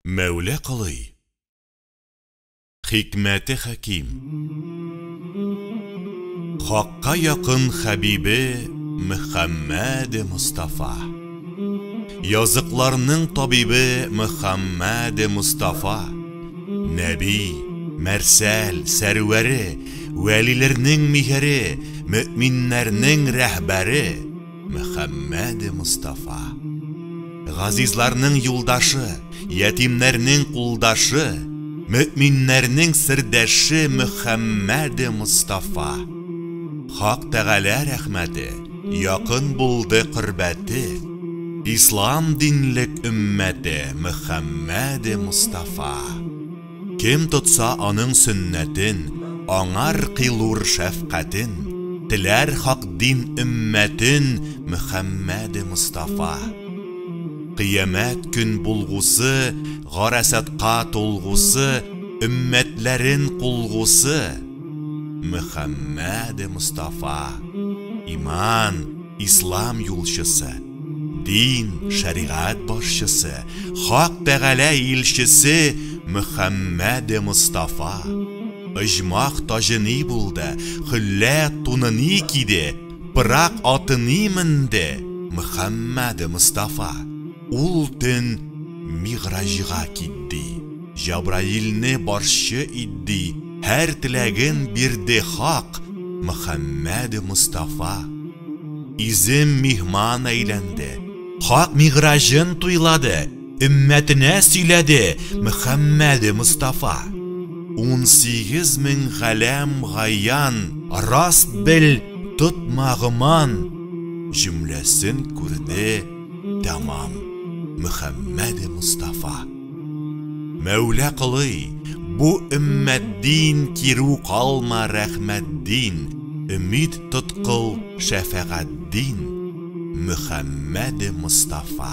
Мәулә Кылый. Хикмәте хәким. Хакка якын Хәбибе Мөхәммәд Мустафа. Языкларның табибе Мөхәммәд Мустафа. Нәби, мәрсәл, сәрвәре, вәлиләрнең миһере, мөэминнәрнең рәһбәре Мөхәммәд Мустафа. Газизларның юлдашы, ятимнәрнең кулдашы, мөэминнәрнең сердәше Мөхәммәд Мустафа. Хак Тәгалә рәхмәте, якын булды кырбәте, Ислам динлек өммәте Мөхәммәд Мустафа. Кем тотса аның сөннәтен, аңар кыйлур шәфкатен, теләр хак дин өммәтен Мөхәммәд Мустафа. Кыямәт көн булгусы, гарасатка тулгусы, өммәтләрен кулгусы Мөхәммәд Мустафа. Иман, Ислам юлчысы, дин, шәригать башчысы, Хак Тәгалә илчесе Мөхәммәд Мустафа. Ыжмах тажыны булды, хөллә туныны киде, пырак атыны менде Мөхәммәд Мустафа. Ул төн Мигражга китти, Җабраилне барчы идди, һәр теләген бирде Хак Мөхәммәд Мустафа. Изем михман әйләнде, Хак Мигражын туйлады, өммәтенә сөйләде Мөхәммәд Мустафа. 18 мең галәм гаян, раст бел, тотма гыман, җөмләсен күрде тәмам Мөхәммәд Мустафа. Мәулә Кылый, бу өммәт дин киру калма рәхмәт дин, өмид тоткыл шәфәгать дин Мөхәммәд Мустафа.